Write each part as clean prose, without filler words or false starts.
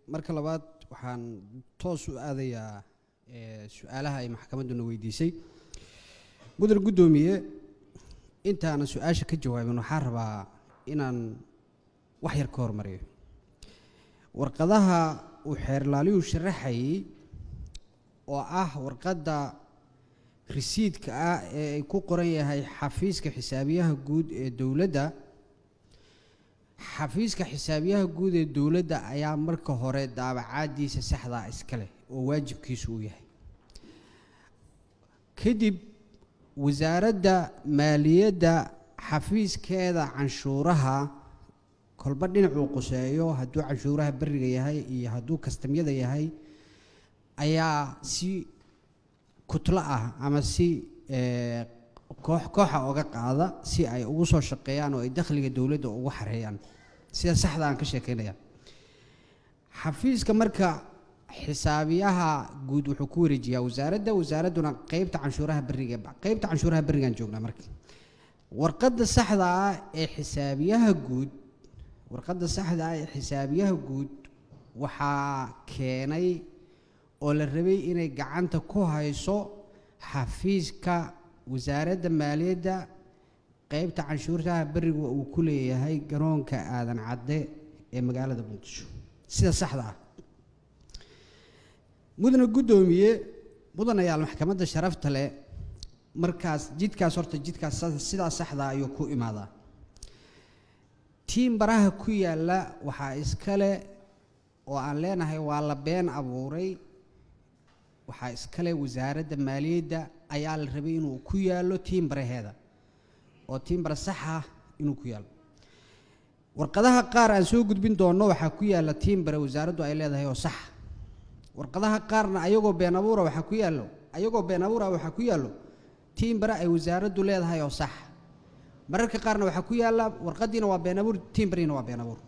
marka labaad waxaan toos u aadayaa su'aalaha ay maxkamaddu na weydiisay. Mudan gudoomiye, intaan su'aasha ka jawaabin waxaan rabaa inaan wax yar ka hormariyo. Warqadaha uu xeerlaaliyu sharaxay oo ah warqadda risiidka ah ee ay ku qoran yahay xafiiska xisaabiyaha guud ee dawladda. xafiiska xisaabiyaha guud ee dawladda ayaa marka hore daabacaadiisa saxda ah iska leh oo waajibkiisu uu yahay. kadib wasaaradda maaliyadda xafiiskeeda canshuuraha kolba dhinacuu quseeyo, hadduu canshuuraha bariga yahay iyo hadduu kastamyada yahay, ayaa si kutlo ah ama si kooxa uga qaada si ay ugu soo shaqeeyaan oo ay dakhliga dawladda ugu xareeyaan sida saxda aan ka sheekeynaya. xafiiska marka xisaabiyaha guud wuxuu ku wareejiyaa wasaaraduna qaybta canshuuraha barigaan joognaa. marka warqadda saxda ah ee xisaabiyaha guud waxaa keenay oo la rabay inay gacanta ku hayso xafiiska wasaaradda maaliyadda qaybta canshuuraha bariga uu ku leeyahay garoonka aadan cadde ee magaalada muqdisho sida saxda ah. mudana gudoomiye, mudanayaal maxkamadda sharafta leh, markaas jidkaas sidaa saxda ayuu ku imaadaa. tiim baraha ku yaalla waxaa iskale oo aan leenahay waa la been abuuray. waxaa iskale wasaaradda maaliyadda ayaa la rabay inuu ku yaallo tiim baraheeda oo tiim bara sax ah inuu ku yaallo. warqadaha qaar aan soo gudbin doono waxaa ku yaalla tiim bare wasaaraddu ay leedahay oo sax. warqadaha qaarna ayagoo been abuura waxaa ku yaallo tiim bare ay wasaaraddu leedahay oo sax. mararka qaarna waxaa ku yaalla warqadiina waa been abuur, tiim bariina waa been abuur.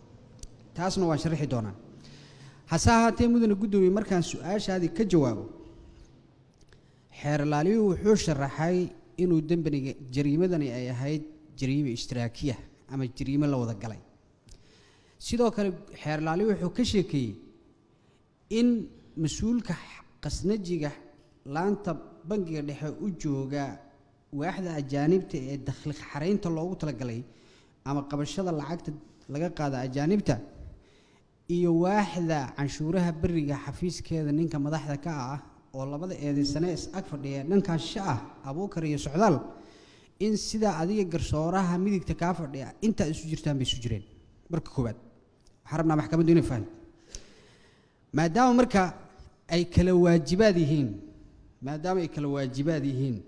taasna waan sharaxi doonaa. hase ahaatee mudana gudoomiye, markaan su-aashaadii ka jawaabo, xeerlaaliyuhu wuxuu sharaxay inuu jariimadani ay ahayd jariime ishtiraakiya ama jariime la wada galay. sidoo kale xeerlaaliyuhu wuxuu ka sheekeeyey in mas-uulka qasnajiga laanta bangiga dhexe u jooga waaxda ajaanibta ee dakhli xaraynta loogu talagalay ama qabashada lacagta laga qaada ajaanibta iyo waaxda canshuuraha bariga xafiiskeeda ninka madaxda ka ah oo labada eedaysane is ag fadhiya dhankaas ah Abuukar iyo Socdaal, in sida adiga garsooraha midigta ka fadhiya inta isu jirtaan bay isu jireen. marka koobaad waxaan rabnaa maxkamaddu inay fahanto maadaama marka ay kala waajibaad yihiin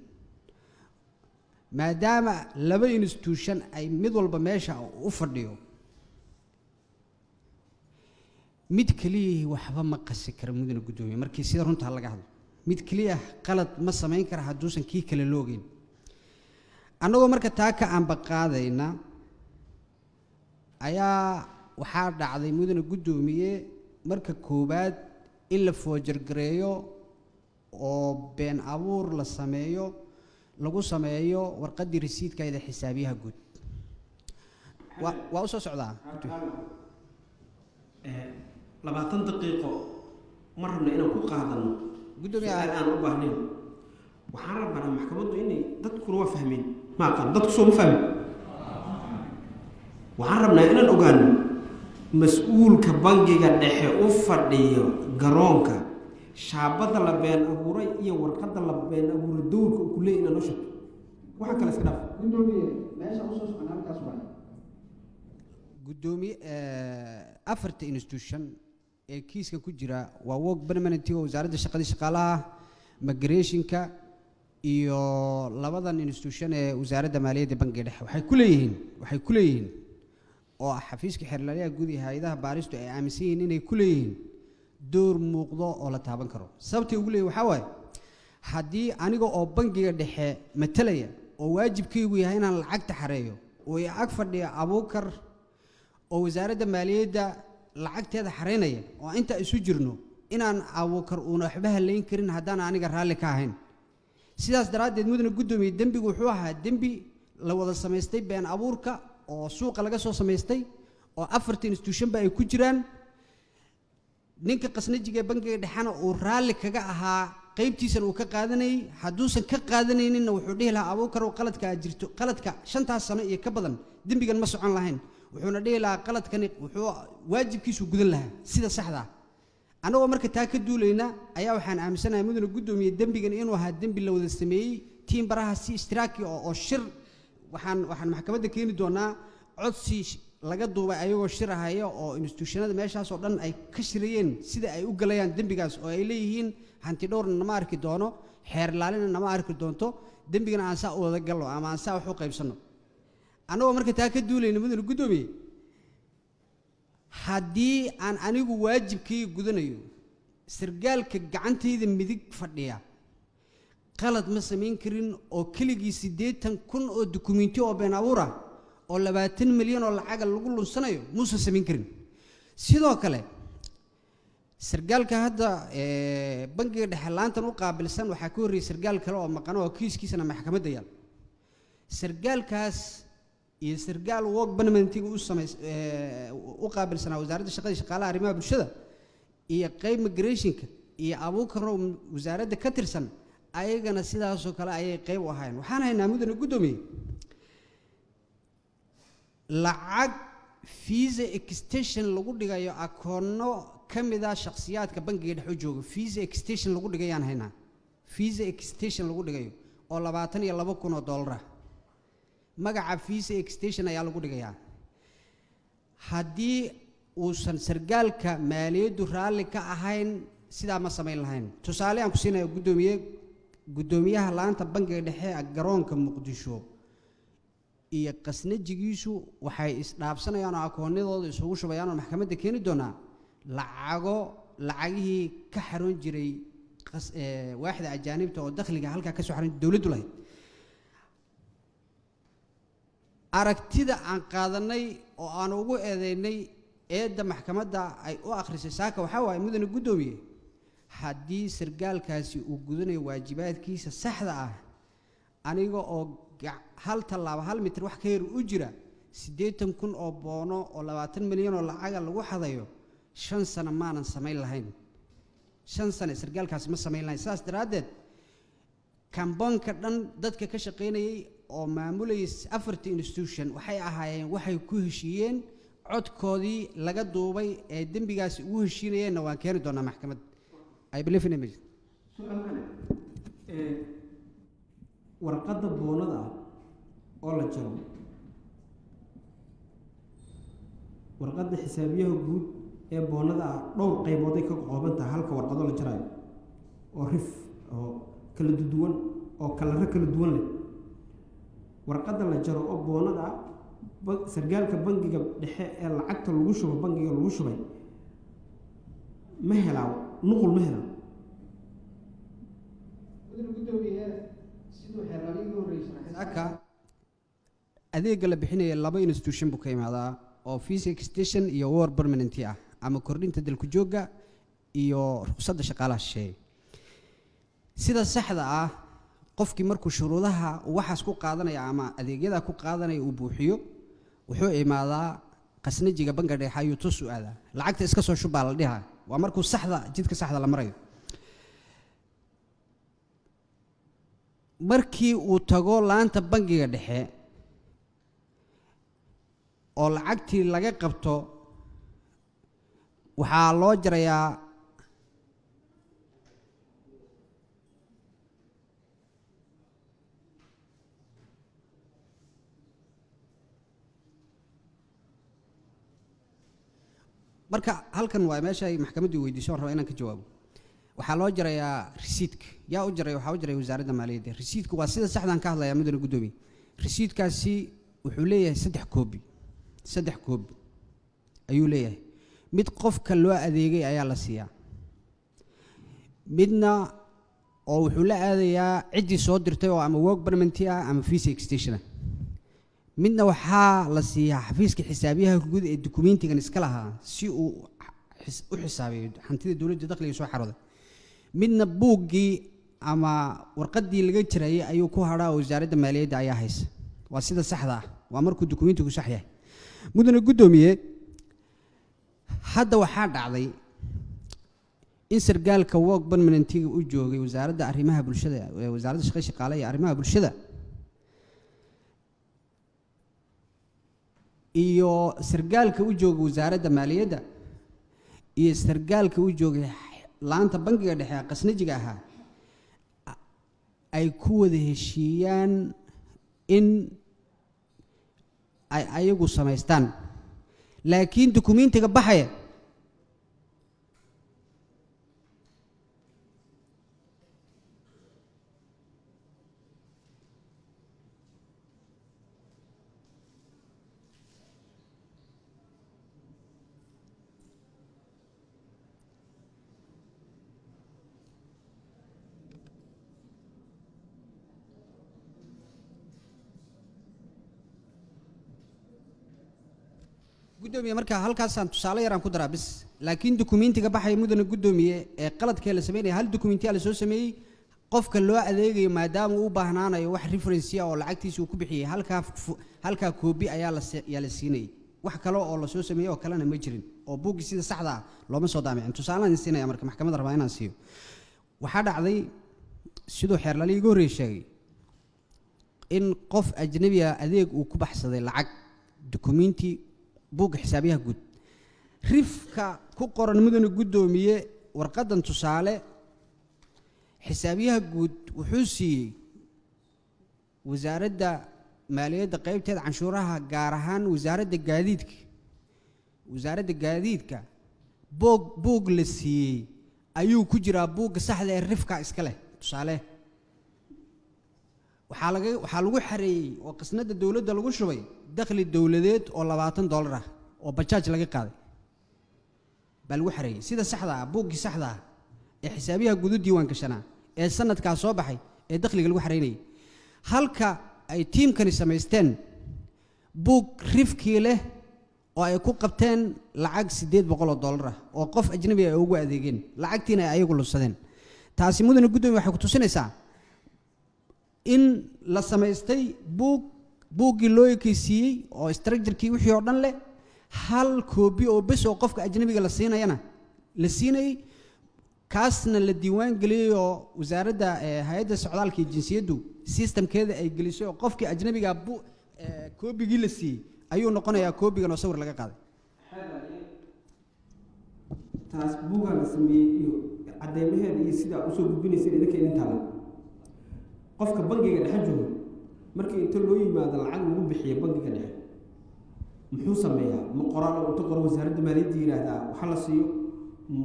maadaama laba institution ay mid walba meesha u fadhiyo, mid kaliya waxba ma qasi kara mudana gudoomiye. markii sida runta laga hadlo, mid kaliya qalad ma samayn kara hadduusan kii kale loogin. annagoo marka taa ka aanba qaadayna ayaa waxaa dhacday mudana gudoomiye marka koobaad in la foojargareeyo oo been abuur lagu sameeyo warqaddii risiidkeeda xisaabiyaha guud. waa u soo socdaa 20 daqiiqo ma rabna inaan ku qaadano gudoomiye aan u baahnayn. waxaan rabnaa maxkamaddu inay dadku waa fahmeen ma aqaan dadku soo ma fahmin. waxaan rabnaa inaan ogaano mas'uulka bangiga dhexe u fadhiyo garoonka shaabada la been abuuray iyo warqadda la been abuuray dowrka uu ku leeyahay inaan sheego waxa kale iska dhaaf. gudoomiye meesha u soo socon halkaas waa gudoomiye afarta institution ee kiiska ku jira waa work permanent oo wasaaradda shaqaalaha migrationka iyo labadan institution ee wasaaradda maaliyadda bangiga dhexe waxay ku leeyihiin oo xafiiska xeerlaaliyaha guud iyo hay'adaha baaristu ay aaminsan yihiin inay ku leeyihiin door muuqdo oo la taaban karo. sababtay ugu leeyahay waxaa waaye haddii aniga oo bangiga dhexe matalaya oo waajibkaygu yahay inaan lacagta xareeyo oo ay ag fadhiya Abuukar oo wasaaradda maaliyadda lacagteeda xareynaya oo inta isu jirno inaan Abuukar uuna waxba haleyn karin haddaan aniga raalli ka ahayn. sidaas daraaddeed mudana gudoomiye, dembigu wuxuu ahaa dembi la wada samaystay been abuurka oo suuqa laga soo samaystay oo afarta institution ba ay ku jiraan ninka qasnajiga bangiga dhexana uu raalli kaga ahaa qaybtiisan uu ka qaadanayay hadduusan ka qaadanayninna wuxuu dhihi lahaa abuukar qaladka jirto qaladka 5 sano iyo ka badan dembigan ma socon lahayn wuxuuna dhihi lahaa qaladkani wuxuu waajibkiisu gudan lahaa sida saxda anagoo marka taa ka duulayna ayaa waxaan aaminsanahay mudane gudoomiye dembigan inuu ahaa dembi la wada sameeyay tiim baraha si istiraaki oo shir waxaan maxkamadda keeni doonaa codsi laga duubay ayagoo shir ahaya oo institutionada meeshaas oo dhan ay ka shirayeen sida ay u galayaan dembigaas oo ay leeyihiin hanti dhowrna nama arki doono xeer ilaalina nama arki doonto dembigana aan saa u wada galno ama aan saa wax u qaybsanno anagoo marka taa ka duulayna mudane gudoomiye haddii aan anigu waajibkii gudanayo sargaalka gacantayda midig fadhiya qalad ma samayn karin oo keligii 80,000 oo dukumiinti oo been abuur ah oo 20 milyan oo lacag lagu lunsanayo muusa samayn karin sidoo kale sargaalka hadda bangiga dhexe laantan u qaabilsan waxa ku horreeyay sargaal kale oo maqan oo kiiskiisana maxkamadda yaal sargaalkaas iyo sargaal work permanentiga u qaabilsanaa wasaaradda shaqada shaqaalaha arrimaha bulshada iyo qayb migrationka iyo abuukar wasaaradda ka tirsan ayagana sidaas oo kale ayay qayb u ahaayeen waxaan haynaa mudane gudoomiye lacag visa extension lagu dhigayo akoonno kamida shakhsiyaadka bangiga dhexe jooga visa extension lagu dhigayaan haynaa visa extension lagu dhigayo oo $22,000 magaca visa extension ayaa lagu dhigayaa haddii uusan sargaalka maaliyaddu raalli ka ahayn sidaa ma samayn lahayn tusaale aan ku siinayo gudoomiyaha laanta bangiga dhexe garoonka muqdisho iyo qasnajigiisu waxay isdhaafsanayaan oo akoonnadooda isugu shubayaan oo maxkamadda keeni doonaa lacagihii ka xaroon jiray waaxda ajaanibta oo dakhliga halkaa ka soo xaroon dowladdu lahayd aragtida aan qaadanay oo aan ugu eedeynay eedda maxkamadda ay u akhrisay saaka waxaa waaye mudane gudoomiye haddii sargaalkaasi uu gudanayo waajibaadkiisa saxda ah aniga oo hal tallaabo 1 mitir wax ka yar u jira 80,000 oo boono oo 20 milyan oo lacaga lagu xadayo 5 sano maanan samayn lahayn 5 sano sargaalkaasi ma samayn lahayn saas daraadeed kambanka dhan dadka ka shaqeynayay oo maamulayay 4 institution waxay ahaayeen waxay ku heshiiyeen codkoodii laga duubay ee dembigaasi ugu heshiinayeenna waan keeni doonaa maxkamad I believe in image warqadda boonada oo la jaro warqadda xisaabiyaha guud ee boonada dhowr qaybood ay ka kooban tahay halka warqado la jarayo oo rif oo kala duwan oo kala duwan leh warqadda la jaro oo boonada sargaalka bangiga dhexe ee lacagta lagu shubo bangiga lagu shubay ma helaa nuqul ma helaa adeega la bixinaya 2 institution buu ka imaadaa oo visa extension iyo work permanent ah ama kordhinta dalku jooga iyo ruqsadda shaqaalaha shay sida saxda ah qofkii markuu shuruudaha waxaas ku qaadanaya ama adeegyada ku qaadanaya uu buuxiyo wuxuu imaadaa qasnajiga bangiga dhexe ayuu toos u aadaa lacagta iska soo shubaa la dhihaa waa markuu saxda jidka saxda la marayo markii uu tago laanta bangiga dhexe oo lacagtii laga qabto waxaa loo jarayaa marka halkan waa meesha ay maxkamaddu weydiiso raba inaan ka jawaabo waxaa loo jarayaa risiidka yaa u jaray waxaa u jaray wasaaradda maaliyadda risiidku waa sida saxdan ka hadlayaa mudane gudoomiye risiidkaasi wuxuu leeyahay 3 koobi ayuu leeyahay mid qofka loo adeegay ayaa la siiyaa midna oo wuxuu la aadayaa ciddii soo dirtay oo ama work permanent ah ama visa extension midna waxaa la siiyaa xafiiska xisaabiyaha guud ee dukumiintigan iska lahaa si uu u xisaabiyo hantida dawladda dakhliga soo xarooday midna buuggii ama warqaddii laga jirayay ayuu ku hadhaa wasaaradda maaliyadda ayaa haysa waa sida saxda ah waa markuu dukumiintigu sax yahay mudane gudoomiye hadda waxaa dhacday in sargaalka work permanentiga u joogay wasaaradda arrimaha bulshada wasaaradda shaqada iyo arrimaha bulshada iyo sargaalka u joogay wasaaradda maaliyadda iyo sargaalka u joogay laanta bangiga dhexe qasnajiga ahaa ay ku wada heshiiyaan in ay ayagu samaystaan laakiin dukumiintiga baxaya gudoomiye marka halkaasaan tusaale yaraan ku daraa bis laakiin dukumiintiga baxay mudana gudoomiye ee qaladkee la sameynaya hal dukumiintiyaa la soo sameeyey qofka loo adeegayo maadaama uu u baahnaanayo wax referensiya oo lacagtiisa uu ku bixiyey halkaa koobi ayaa la siinayay wax kale oo la soo sameeyey oo kalena ma jirin oo buuggii sida saxda ah looma soo daamicin tusaalaan siinaya marka maxkamadda rabaa inaan siiyo waxaa dhacday sidoo xeerlali iga horreey sheegay in qof ajnabiga adeeg uu ku baxsaday lacag dukumiinti buugga xisaabiyaha guud rifka ku qoran mudana gudoomiye warqadan tusaale xisaabiyaha guud wuxuu siiyey wasaaradda maaliyadda qaybteeda canshuuraha gaar ahaan wasaaradda gaadiidka buug la siiyey ayuu ku jiraa buugga saxda ee rifka iska leh tusaale waxaa lagu xareeyey oo qasnada dowladda lagu shubay dakhli dowladeed oo $20 ah oo bajaaj laga qaaday baa lagu xareeyey sida saxda ah buuggii saxda ah ee xisaabiyaha guud u diiwaan gashanaa ee sanadkaas soo baxay ee dakhliga lagu xareynayay halka ay tiimkani samaysteen buug rifkii leh oo ay ku qabteen lacag $800 ah oo qof ajnabi ah ugu adeegeen lacagtiina ay ayagu lunsadeen taasi mudana gudoomiye waxay ku tusinaysaa in la samaystay buuggii loo ekaysiiyey oo structure-kii wixii oo dhan leh hal koobi oo bes oo qofka ajnabiga la siinayana la siinayay kaasna la diiwaan geliyey oo wasaaradda hay-adda socdaalka iyo jinsiyaddu systemkeeda ay gelisay oo qofkii ajnabiga koobigii la siiyey ayuu noqonayaa koobigan oo sawir laga qaaday taas buugga la sameeyey iyo cadeymaheeda iyo sidaa usoo gudbinaysa idinka idintaala qofka bangiga dhexe jooga markii inta loo yimaado lacag lagu bixiyo bangiga dhexe muxuu sameeyaa ma qoraal inta qoro wasaaradda maaliyadda yidhaahdaa waxa la siiyo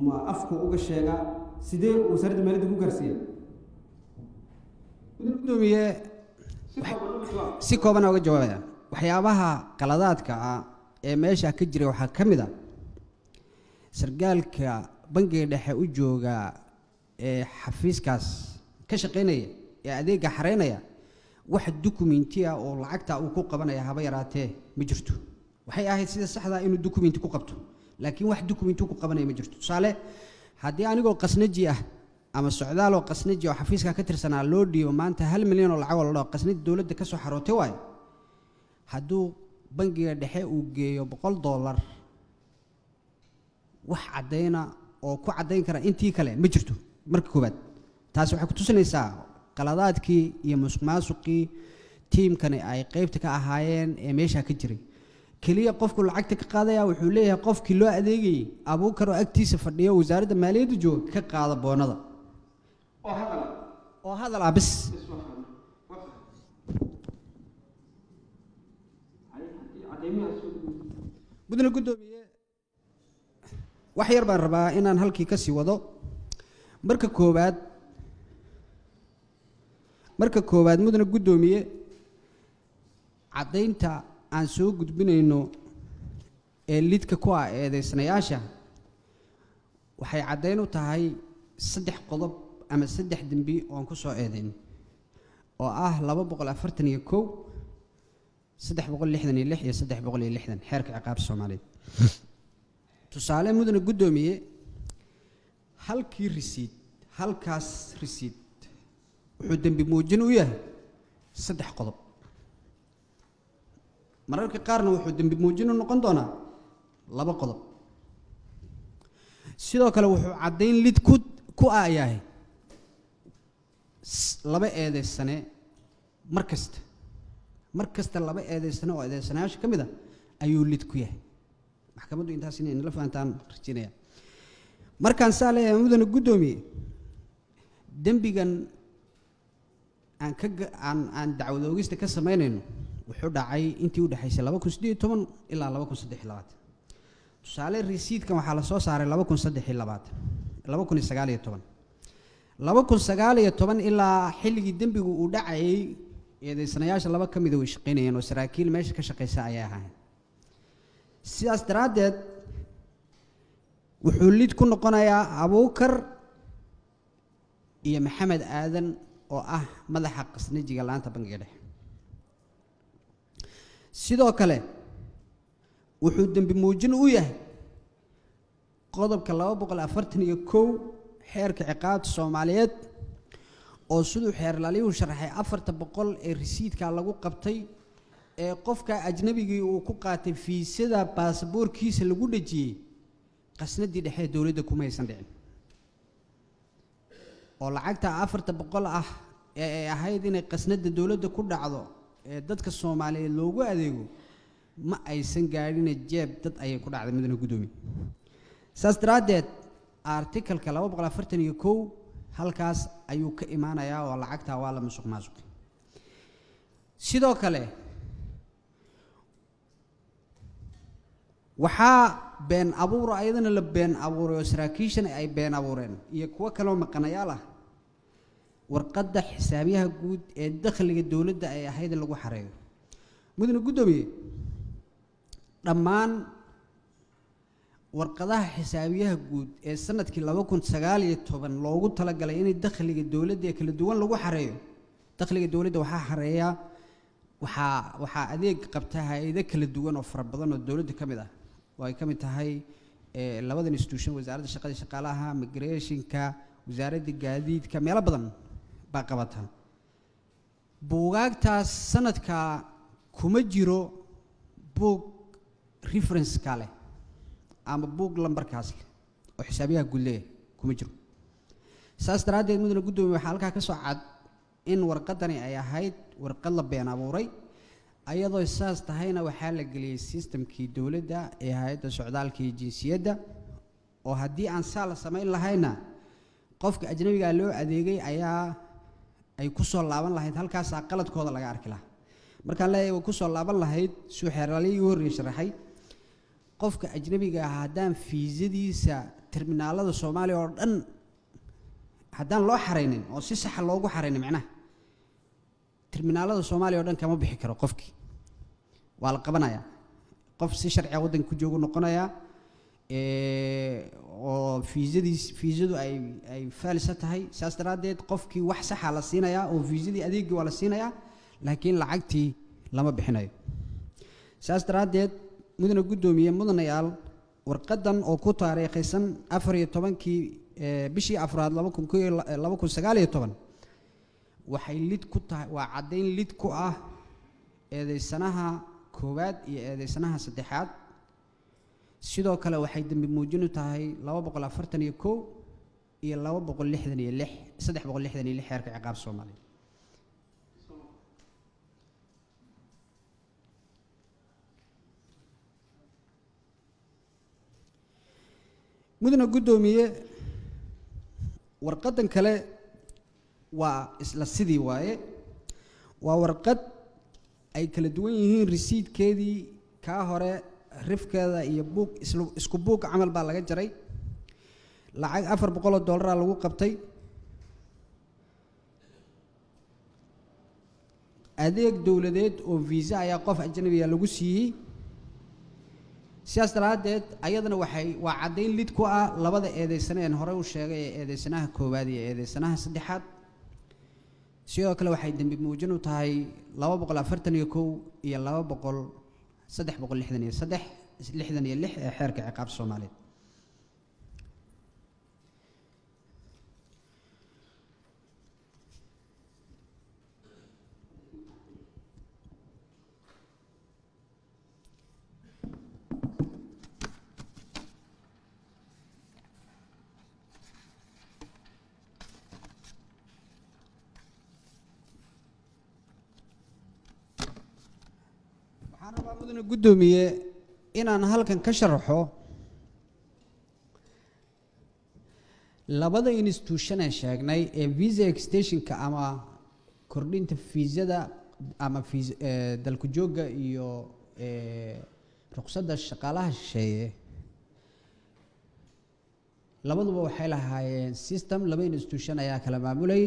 ma afku uga sheegaa sidee wasaaradda maaliyadda ku gaarsiiya gudoomiye si kooban uga jawaabaya waxyaabaha qaladaadka ah ee meesha ka jira waxaa ka mid ah sargaalka bangiga dhexe u jooga ee xafiiskaas ka shaqaynaya ee adeega xareynaya wax dukumenti ah oo lacagta uu ku qabanaya haba yaraatee ma jirto waxay ahayd sida saxda inuu dukumenti ku qabto laakiin wax dukumenti ku qabanaya ma jirto tusaale haddii anigoo qasnaji ah ama socdaal oo qasnaji oo xafiiska ka tirsanaa loo dhiibo maanta 1 milyan oo lacag oo la dhaho qasnaji dowladda ka soo xarootay waayo hadduu bangiga dhexe uu geeyo $100 wax cadayna oo ku cadayn kara intii kale ma jirto marka koobaad taasi waxay ku tusinaysaa qaladaadkii iyo musuqmaasuqii tiimkani ay qaybta ka ahaayeen ee meesha ka jiray kaliya qofku lacagta ka qaadaya wuxuu leeyahay qofkii loo adeegayay abuukar oo agtiisa fadhiyo wasaaradda maaliyadda jooga ka qaada boonada oo hadal abis mudane gudoomiye wax yar baan rabaa inaan halkii ka sii wado marka koowaad mudane gudoomiye caddaynta aan soo gudbinayno ee lidka ku ah eedaysanayaasha waxay caddayn u tahay 3 qodob ama 3 dembi oo aan ku soo eedayn oo ah 241 366 iyo 360 xeerka ciqaabta Soomaaliyeed tusaale mudane gudoomiye halkaas risiid wuxuu dembi muujin u yahay 3 qodob mararka qaarna wuxuu dembi muujin u noqon doonaa 2 qodob sidoo kale wuxuu caddayn lid ku aayahay laba eedaysane mar kasta laba eedaysane oo eedaysanayaasha ka mid ah ayuu lid ku yahay maxkamaddu intaas inay la fahantaan rajinaya markaan saa leeyahay mudane guddoomiye dembigan aan dacwad oogista ka samaynayno wuxuu dhacay intii u dhaxaysay 2018 ilaa 2023 tusaale risiidkan waxaa la soo saaray 2019 ilaa xilligii dembigu uu dhacayay eedaysanayaasha laba ka mid ah way shaqaynayeen oo saraakiil meesha ka shaqaysa ayay ahaayeen sidaas daraaddeed wuxuu lid ku noqonayaa abuukar iyo maxamed aadan oo ah madaxa qasnajiga laanta bangiga dhexe sidoo kale wuxuu dembi muujin u yahay qodobka 241 xeerka ciqaabta Soomaaliyeed oo sidoo xeer laaliyuhu sharaxay 400 ee risiidka lagu qabtay ee qofka ajnabiga uu ku qaatay fiisada baasaboorkiisa lagu dhajiyay qasnadii dhexe dawladda kuma aysan dhicin oo lacagta 400 ah ee ahayd inay qasnada dawladda ku dhacdo ee dadka Soomaaliyeed loogu adeego ma aysan gaadhin jeeb dad ay ku dhacday mudane guddoomiye saas daraadeed article-ka 241 halkaas ayuu ka imaanayaa oo lacagta waa la musuqmaasuq sidoo kale waxaa been abuur ayadana la been abuuray oo saraakiishan ay been abuureen iyo kuwa kale oo maqanayaal ah warqadda xisaabiyaha guud ee dakhliga dawladda ay ahayd lagu xareeyo mudane guddoomiye dhammaan warqadaha xisaabiyaha guud ee sanadkii 2019 loogu talagalay in dakhliga dawladda ee kala duwan lagu xareeyo dakhliga dawladda waxaa xareeya waxaa adeeg qabta hay'ado kala duwan oo fara badan oo dawladda ka mid ah oo ay ka mid tahay labada institution wasaaradda shaqada shaqaalaha migrationka wasaaradda gaadiidka meelo badan baa qabata buugaagtaas sanadka kuma jiro buug reference kale ama buug lambarkaas oo xisaabiyaha guud leeyahay kuma jiro saas daraadeed mudane guddoomiye waxaa halkaa ka soo cad in warqadani ay ahayd warqad la been abuuray ayadoo saas tahayna waxaa la geliyay systemkii dawladda ee hay'adda socdaalka iyo jinsiyadda oo haddii aan saa la samayn lahayna qofka ajnabiga loo adeegay ayaa ay ku soo laaban lahayd halkaas qaladkooda laga arki lahaa markaan leeyahay ku soo laaban lahayd suu xeeralii u horreeyay sharaxay qofka ajnabiga ah haddaan fiisadiisa terminaalada Soomaaliya oo dhan haddaan loo xareynin oo si sax loogu xareynin macnaha terminaalada Soomaaliya oo dhan kama bixi karo qofkii waa la qabanayaa qof si sharci ah waddanka ku joogo noqonaya oo fiisadu ay faalisa tahay saas daraadeed qofkii wax sax ah la siinayaa oo fiisadii adeegii waa la siinayaa laakiin lacagtii lama bixinayo saas daraadeed mudane guddoomiye mudanayaal warqadan oo ku taariikhaysan 14kii bishii afraad 2019 waxay lid ku tahay waa caddayn lid ku ah eedaysanaha koowaad iyo eedaysanaha saddexaad sidoo kale waxay dambi muujin u tahay 241 iyo 366 xeerka ciqaabta Soomaaliya mudane guddoomiye warqadan kale waa isla sidii waaye waa warqad ay kala duwan yihiin risiidkeedii ka hore rifkeeda iyo buug isku buug camal baa laga jaray lacag $400 lagu qabtay adeeg dawladeed oo visa ayaa qof ajnabi ah lagu siiyay siyaas daraadeed ayadana waa caddayn lid ku ah labada eedeysaneen hore u sheegay ee eedeysanaha koowaad iyo eedeysanaha saddexaad sidoo kale waxay dambi muujin u tahay 241 iyo 366 ee xeerka ciqaabta Soomaaliyeed مدن قدومية إن أنا هلكن كشرحه labada institution ee sheegnay ee visa extension ka ama kordhinta fiisada ama dalku jooga iyo ruqsadda shaqaalaha shisheeye labaduba waxay lahaayeen system laba institution ayaa kala maamulay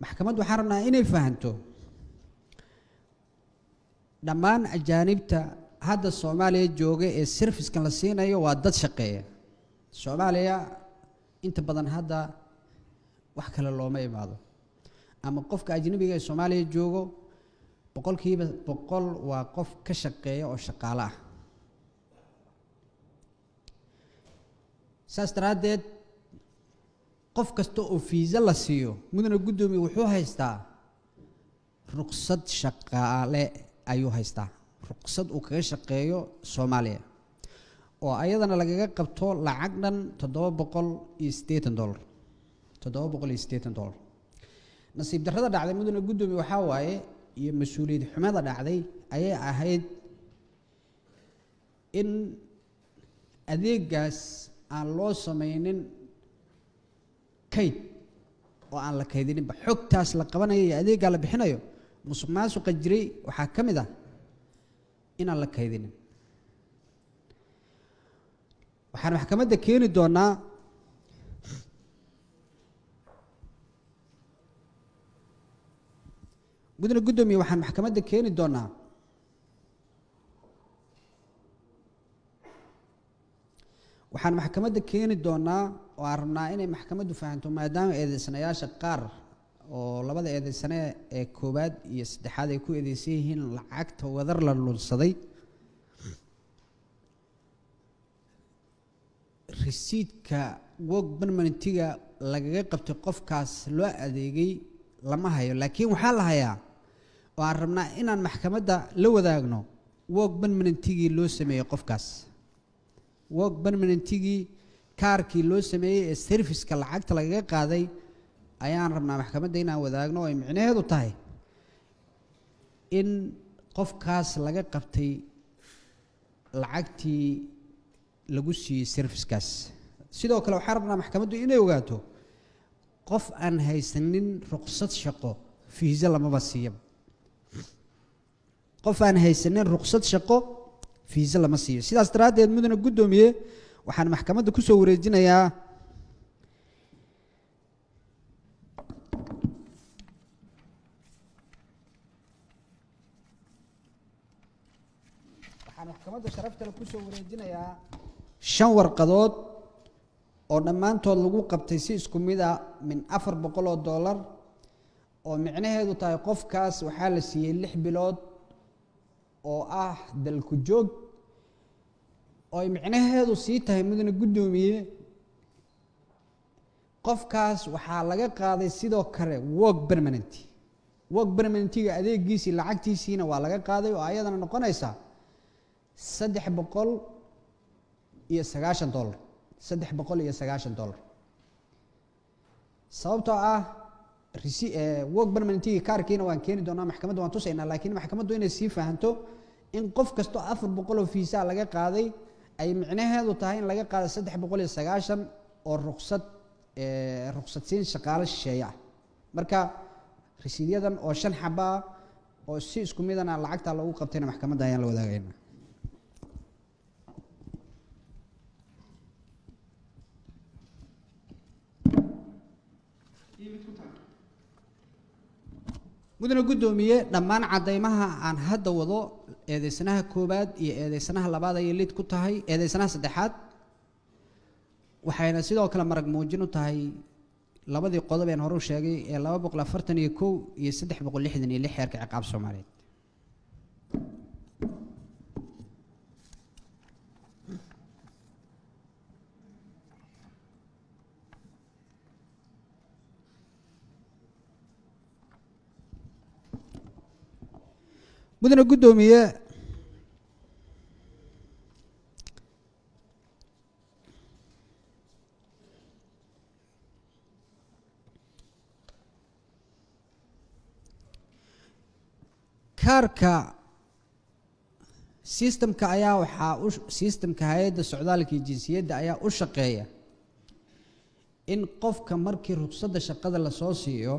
maxkamaddu waxaan rabnaa inay fahanto dhammaan ajaanibta hadda Soomaaliya jooga ee service-kan la siinayo waa dad shaqeeya Soomaaliya inta badan hadda wax kale looma imaado ama qofka ajnabiga ee Soomaaliya joogo boqolkiiba boqol waa qof ka shaqeeya oo shaqaale ah saas daraadeed qof kasta oo fiisa la siiyo mudana gudoomiye wuxuu haystaa ruqsad shaqaale ayuu haystaa ruqsad uu kaga shaqeeyo Soomaaliya oo ayadana lagaga qabto lacag dhan $780 $780 nasiib darrada dhacday mudana gudoomiye waxa waaye iyo mas'uuliyad xumada dhacday ayay ahayd in adeegaas aan loo sameeynin kayd oo aan la kaydinin ba xogtaas la qabanayo iyo adeega la bixinayo musuqmaasuqa jiray waxa kamid ah in aan la kaydinin waxaan maxkamadda keeni doonaa mudane gudoomiye waxaan maxkamadda keeni doonaa oo aan rabnaa inay maxkamaddu fahanto maadaama eedeysanayaasha qaar oo labada eedeysane ee koowaad iyo saddexaad ay ku eedeysan yihiin lacagta wadar la lunsaday risiidka work permit-ga lagaga qabtay qofkaas loo adeegay lama hayo laakiin waxaa la hayaa oo aan rabnaa inaan maxkamadda la wadaagno work permit-gii loo sameeyey qofkaas work permit-gii kaarkii loo sameeyey ee service-ka lacagta lagaga qaaday ayaan rabnaa maxkamadda inaan wadaagno oo ay micnaheedu tahay in qofkaas laga qabtay lacagtii lagu siiyey service-kaas sidoo kale waxaan rabnaa maxkamaddu inay ogaato qof aan haysanin ruqsad shaqo fiisa lamaba siiyo qof aan haysanin ruqsad shaqo fiisa lama siiyo sidaas daraadeed mudane gudoomiye waxaan maxkamadda ku soo wareejinayaa sharafta ku soo wareejinayaa 5 warqadood oo dhammaantood lagu qabtay si isku mid ah min $400 oo micnaheedu tahay qofkaas waxaa la siiyey 6 bilood oo ah dalku joog oo micnaheedu sii tahay mudane gudoomiye qofkaas waxaa laga qaaday sidoo kale work permit-ga adeegiisii lacagtiisiina waa laga qaaday oo ayadana noqonaysa $390 sababtoo ah work permit-ga kaarkiina waan keeni doonaa maxkamadda waan tusaynaa laakiin maxkamaddu inay sii fahanto in qof kasto 400 oo fiisa laga qaaday ay micnaheedu tahay in laga qaaday 390 oo ruqsadsiin shaqaale shisheeye ah marka risiidyadan oo 5 xaba oo si isku midana lacagta lagu qabtayna maxkamadda ayaan la wadaagaynaa mudane gudoomiye dhammaan cadeymaha aan hadda wado eedeysanaha koobaad iyo eedeysanaha labaad ay lid ku tahay eedeysanaha saddexaad waxayna sidoo kale marag muujin u tahay labadii qodob ee hore u sheegay ee 241 iyo 366 xeerka ciqaab Soomaaliyeed mudane gudoomiye kaarka systemka ayaa waxaa systemka hay'adda socdaalka iyo jinsiyadda ayaa u shaqeeya in qofka markii ruqsadda shaqada la soo siiyo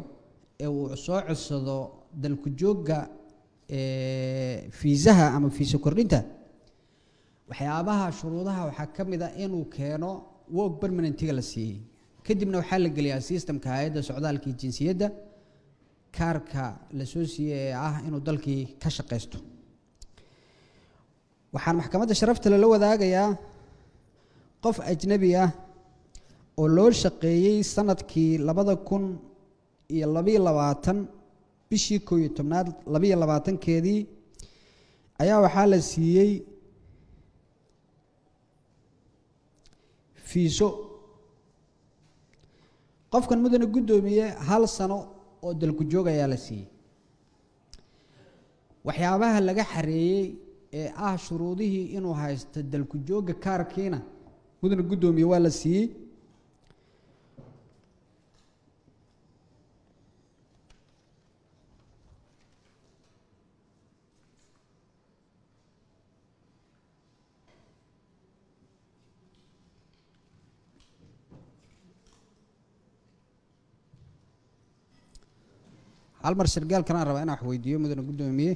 ee uu soo codsado dalku joogga fiisaha ama fiisa kordhinta waxyaabaha shuruudaha waxaa ka mid ah inuu keeno work permanentiga la siiyey kadibna waxaa la geliyaa systemka hay'adda socdaalka iyo jinsiyadda kaarka la soo siiyey ee ah inuu dalkii ka shaqaysto waxaan maxkamadda sharafta lala wadaagayaa qof ajnabi ah oo loo shaqeeyey sanadkii 2022 bishii 11aad 22keedii ayaa waxaa la siiyey fiiso qofkan mudane guddoomiye 1 sano oo dalku joog ayaa la siiyey waxyaabaha laga xareeyey ee ah shuruudihii inuu haysto dalku joogga kaarkiina mudane guddoomiye waa la siiyey hal mar shirgaal kana rabaa inaan wax weydiiyo mudane guddoomiye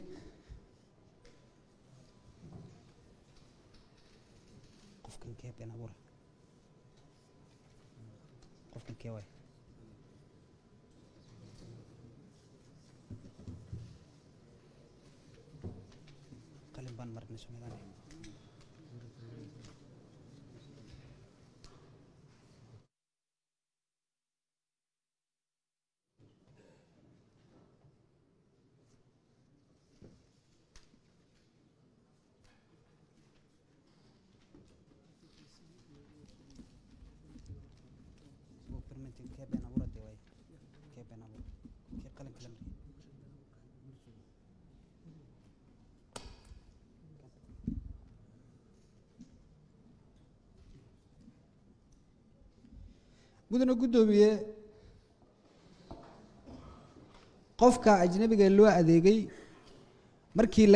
qofkan kee been abuur qofkan kee way qalin baan marnay Soomaaliya mudane guddoomiye qofka ajnabiga loo adeegay markii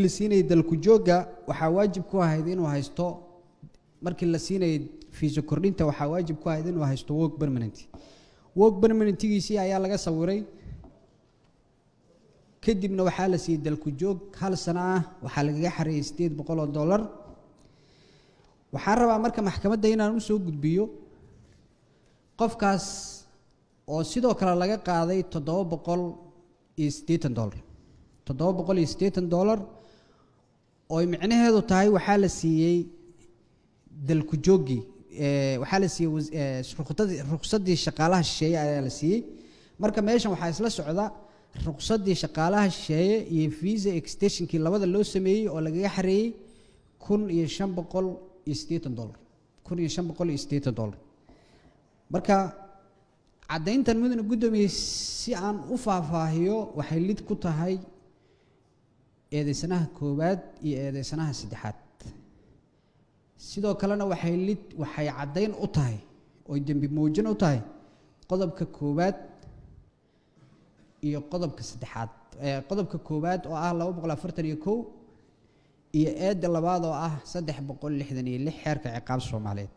la siinay dalku joogga waxaa waajib ku ahayd inuu haysto markii la siinay fiisa kordhinta waxaa waajib ku ahayd inuu haysto work permanentigiisii ayaa laga sawiray kadibna waxaa la siiyey dalku joog 1 sano ah waxaa lagaga xareeyay $800 waxaan rabaa marka maxkamadda inaan u soo gudbiyo qofkaas oo sidoo kale laga qaaday $780 oo micnaheedu tahay waxaa la siiyey dalku jooggi waxaa la siiyey ruqsaddii shaqaalaha shisheeye ayaa la siiyey marka meeshan waxaa isla socda ruqsaddii shaqaalaha shisheeye iyo visa extensionkii labada loo sameeyey oo lagaga xareeyey $1580 marka caddayntan mudane guddoomiye si aan u faahfaahiyo waxay lid ku tahay eedeysanaha koowaad iyo eedeysanaha saddexaad sidoo kalena waxay caddayn u tahay oo dembi muujin u tahay qodobka koowaad iyo qodobka saddexaad qodobka koowaad oo ah 241 iyo eedda labaad oo ah 366 xeerka ciqaabta Soomaaliyeed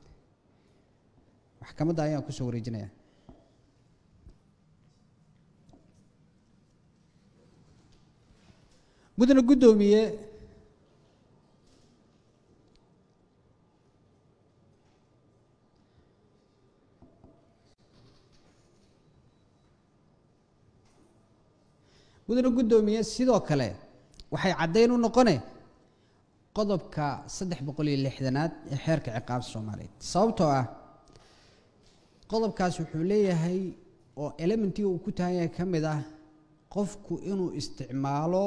maxkamadda ayaan ku soo wareejinayaa mudane guddoomiye sidoo kale waxay caddayn u noqonay qodobka 360aad ee xeerka ciqaabta Soomaaliyeed sababtoo ah qodobkaas wuxuu leeyahay oo elementiga uu ku tahay ka mid ah qofku inuu isticmaalo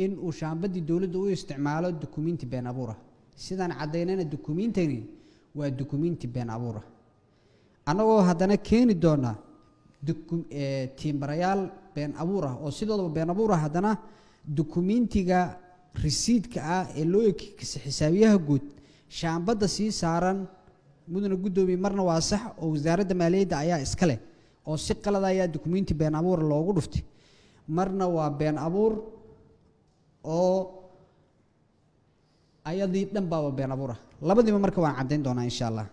in uu shaambadii dawladda u isticmaalo dukumiinti been abuur ah sidaan cadaynayna dukumiintani waa dukumiinti been abuur ah anagoo haddana keeni doona tiimbarayaal been abuur ah oo sidoodaba been abuur ah haddana dukumiintiga risiidka ah ee loo eegay xisaabiyaha guud shaambadda sii saaran mudane guddoomiye marna waa sax oo wasaaradda maaliyadda ayaa iska leh oo si qalad ayaa dukumiinti been abuur loogu dhuftay marna waa been abuur oo ayadii dhan baaba been abuura labadiiba marka waan caddayn doonaa insha allah.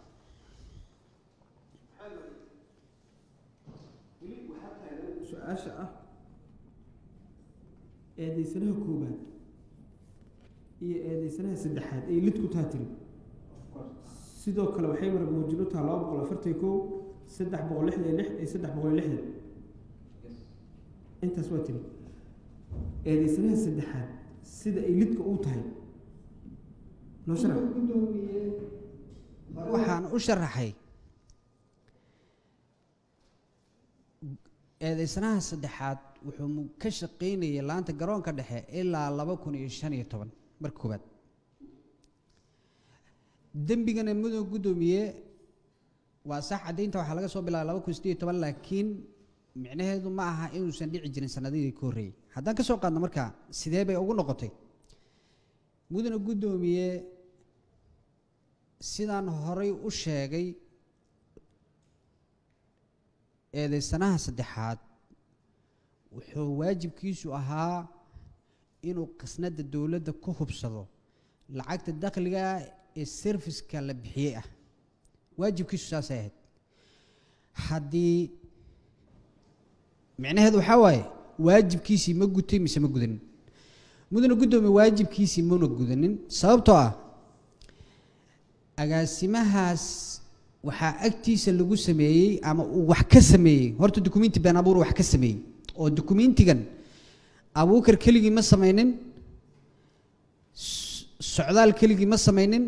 su-aasha ah eedaysanaha koobaad iyo eedaysanaha saddexaad ay lid ku taha tiri sidoo kale waxay marag muujino taha 241 366 iyo 360 intaas waa tiri eedaysanaha saddexaad sida ay lidka u tahay noo sharax. waxaan u sharaxay eedaysanaha saddexaad wuxuu ka shaqaynayay laanta garoonka dhexe ilaa 2015 marka koobaad. dembigana mudug gudoomiye waa sax caddaynta waxaa laga soo bilaabay 2018 laakiin micnaheedu ma aha inuusan dhici jirin sanadihii ka horreeyay. haddaan ka soo qaadno marka sidee bay ugu noqotay mudana gudoomiye sidaan horay u sheegay eedaysanaha saddexaad wuxuu waajibkiisu ahaa inuu qasnada dowladda ku hubsado lacagta dakhliga ee serviceka la bixiyey ah. waajibkiisu saasay ahayd. haddii micnaheedu waxaa waaye waajibkiisii ma gutay mise ma gudanin. mudana guddoomiye waajibkiisii mana gudanin sababtoo ah agaasimahaas waxaa agtiisa lagu sameeyey ama uu wax ka sameeyey horta dukumenti been abuur wax ka sameeyey oo dukumentigan abuukar keligii ma samaynin socdaal keligii ma samaynin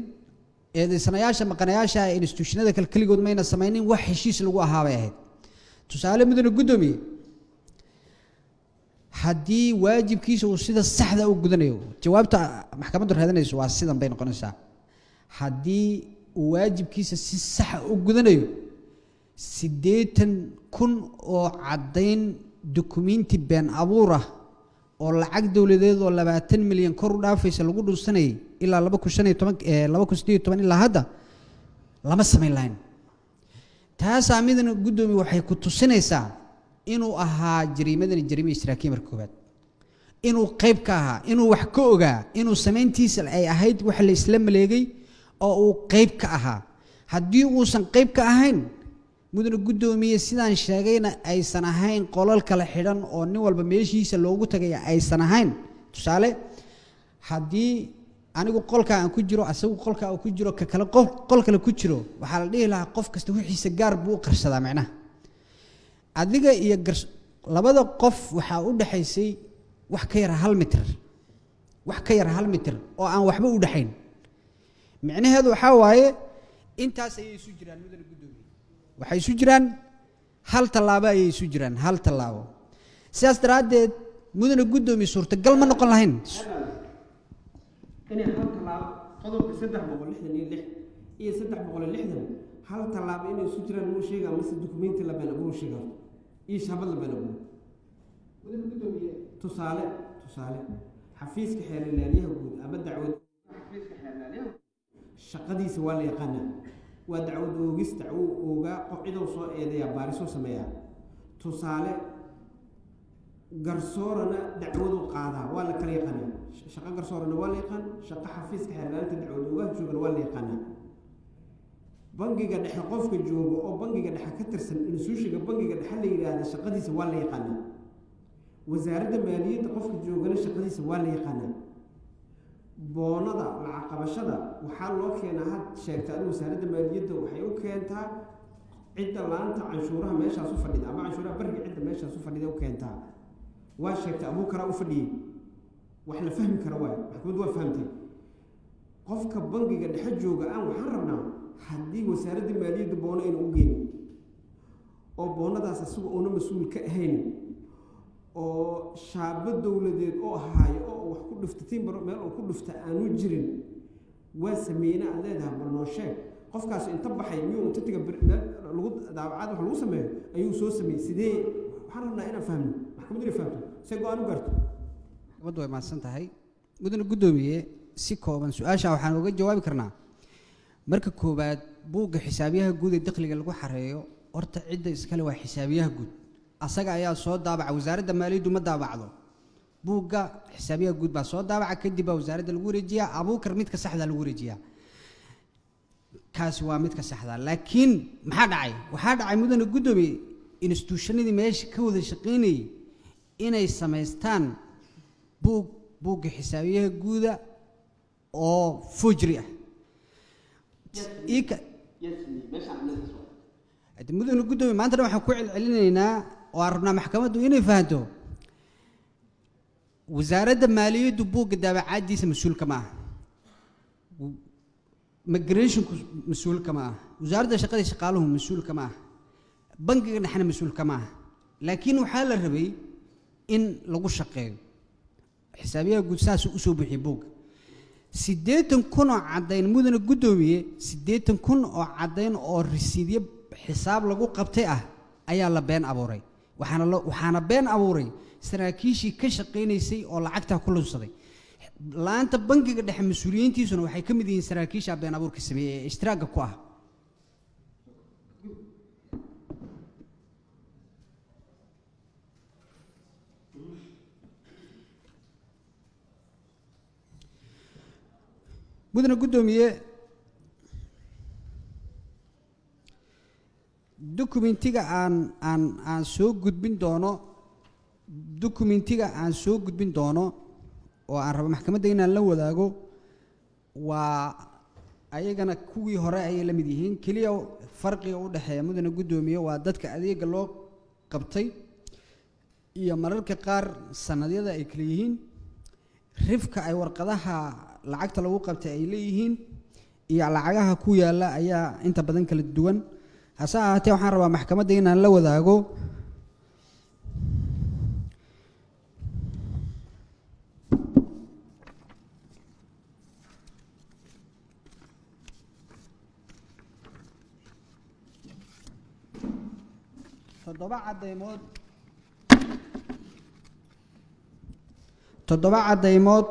eedaysanayaasha maqanayaasha institutionada kale keligood mayna samaynin wax heshiis lagu ahaabay ahayd. tusaale mudana guddoomiye haddii waajibkiisa uu sida saxda u gudanayo jawaabta maxkamaddu raadinayso waa sidan bay noqonaysaa. haddii uu waajibkiisa si sax u gudanayo 80,000 oo caddayn dukumenti been abuur ah oo lacag dowladeed oo 20 milyan kor u dhaafaysa lagu dhunsanayay ilaa 2018 ilaa hadda lama samayn lahayn. taasaa midna guddoomiye waxay ku tusinaysaa inuu ahaa jariimadani jariime ishtiraakiye marka koobaad inuu qayb ka ahaa inuu wax ka ogaa inuu samayntiisa ay ahayd wax la isla maleegay oo uu qayb ka ahaa. haddii uusan qayb ka ahayn mudana guddoomiye sidaan sheegayna aysan ahayn qolal kala xidhan oo nin walba meeshiisa loogu tagaya aysan ahayn. tusaale haddii anigu qolka aan ku jiro asagu qolka uu ku jiro ka kale qol kale ku jiro waxaa la dhihi lahaa qof kasta wixiisa gaar buu u qarsadaa. macnaha adiga iyo labada qof waxaa u dhaxaysay wax ka yar 1 mitir wax ka yar 1 mitir oo aan waxba u dhaxayn. micnaheedu waxaa waaye intaas ayay isu jiraan mudana guddoomiye waxay isu jiraan hal tallaabo ayay isu jiraan hal tallaabo. sidaas daraaddeed mudana guddoomiye suurtagal ma noqon lahayn inay hal tallaabo qodobka 366 iyo 360 hal tallaabo inay isu jiraan muu sheegaa mase dukumenti la been abuur sheegaa iyo shaabad la been abuur. mudana guddoomiye tusaale xafiiska xeer ilaaliyaha guud ama dacwad xafiiska xeer ilaaliyaha shaqadiisa waa la yaqaanaa waa dacwad oogis dacwo oogaa qof cidoo soo eedaya baarisoo sameeya. tusaale garsoorana dacwadu qaadaa waa la kala yaqaanaa shaqo garsoorana waa la yaqaan shaqo xafiiska xeer ilaalinta dacwad oogaha joogana waa la yaqaanaa. bangiga dhexe qofka jooga oo bangiga dhexe ka tirsan instituushiga bangiga dhexe la yidhaahda shaqadiisa waa la yaqaanaa. wasaaradda maaliyadda qofka joogana shaqadiisa waa la yaqaanaa. boonada lacag qabashada waxaa loo keenaa had sheegta in wasaaradda maaliyadda waxay u keentaa cidda laanta canshuuraha meeshaas u fadhida ama canshuuraha bariga cidda meeshaas u fadhida u keentaa. waa sheegta abuukara u fadhiyey wax la fahmi kara waay maxkamaddu waa fahamtay. qofka bangiga dhexe jooga aan waxaan rabnaa haddii wasaaradda maaliyadda boono aynu u geynin oo boonadaas asiga uuna mas-uul ka ahayn oo shaabo dowladeed oo ahaayo oo wax ku dhuftatiin baro meel uu ku dhufta aanu jirin waa sameeyna aad leedahay bal noo sheeg qofkaas inta baxay miyuu inta tiga lagu daawacad wax lagu sameeyo ayuu soo sameeyey sidee waxaan rabnaa inaan fahmo maxkamaddu inay fahamto si go-aan u gaarto. maxkamaddu way mahadsan tahay mudana guddoomiye si kooban su-aasha waxaan uga jawaabi karnaa. marka koobaad buugga xisaabiyaha guud ee dakhliga lagu xareeyo horta cidda iskale waa xisaabiyaha guud asaga ayaa soo daabaca wasaaradda maaliyaddu ma daabacdo buugga xisaabiyaha guud baa soo daabaca kadib baa wasaaradda lagu wareejiyaa abuukar midka saxda lagu wareejiyaa kaasi waa midka saxda laakiin waxaa dhacay mudane gudoomiye institutionadii meesha ka wada shaqeynayay inay samaystaan buugga xisaabiyaha guuda oo fujri ah mudane gudoomiye maanta dhan waxaan ku celcelinaynaa oo aan rabnaa maxkamaddu inay fahanto wasaaradda maaliyaddu buugga daabacaadiisa mas-uulka ma aha migrationku mas-uulka ma aha wasaaradda shaqada shaqaaluhu mas-uulka ma aha bangiga dhexna mas-uulka ma aha laakiin waxaa la rabay in lagu shaqeeyo xisaabiyaha guud saasuu usoo buuxiyey buugga 80,000 oo caddayn mudane gudoomiye 80,000 oo caddayn oo risiidyo xisaab lagu qabtay ah ayaa la been abuuray waxaana been abuuray saraakiishii ka shaqeynaysay oo lacagta ku lunsaday laanta bangiga dhexe mas-uuliyiintiisuna waxay ka mid yihiin saraakiisha been abuurka sameeyay ee ishtiraaga ku ah mudane gudoomiye dokumentiga aan soo gudbin doono oo aan rabo maxkamadda inaan la wadaago waa ayagana kuwii hore ayay la mid yihiin keliya farqiga u dhexeeya mudane gudoomiye waa dadka adeega loo qabtay iyo mararka qaar sanadyada ay kala yihiin rifka ay warqadaha lacagta lagu qabtay ay leeyihiin iyo lacagaha ku yaalla ayaa inta badan kala duwan hase ahaatee waxaan rabaa maxkamadda inaan la wadaago toddoba caddaymood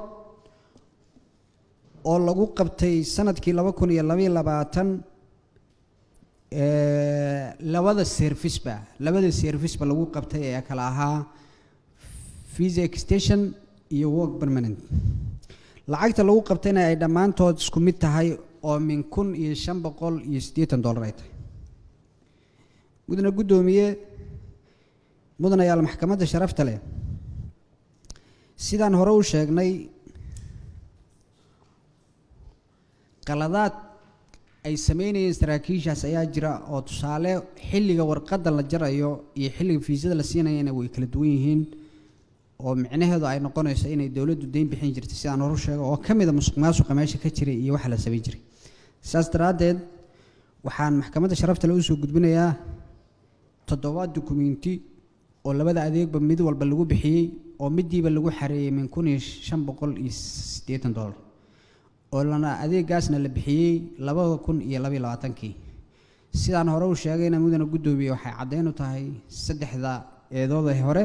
oo lagu qabtay sanadkii 2022 labada service lagu qabtay ee kala ahaa visa extension iyo work permanent lacagta lagu qabtayna ay dhammaantood isku mid tahay oo min $1,580 ay tahay mudane gudoomiye mudanayaal maxkamadda sharafta leh sidaan hore u sheegnay qaladaad ay sameynayeen saraakiishaas ayaa jira oo tusaale xilliga warqadda la jarayo iyo xilliga fiisada la siinayana way kala duwan yihiin oo micnaheedu ay noqonayso inay dawladdu deyn bixin jirtay sidaan hore u sheego oo ka mid ah musuqmaasuqa meesha ka jiray iyo waxa la sameyn jiray saas daraaddeed waxaan maxkamadda sharafta leh u soo gudbinayaa 7 dukumenti oo labada adeegba mid walba lagu bixiyey oo midiiba lagu xareeyay min $1,580 oo lana adeegaasna la bixiyey 2022 sidaan hore u sheegayna mudane gudoomiye waxay caddeyn u tahay saddexda eedooda hore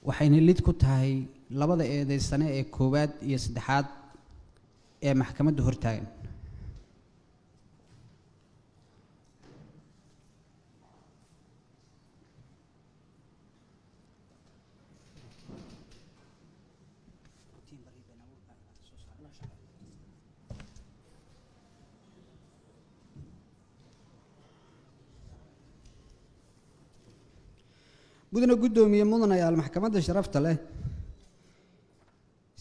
waxayna lid ku tahay labada eedeysane ee koowaad iyo saddexaad ee maxkamadda hortaagan mudane gudoomiye mudanayaal maxkamadda sharafta leh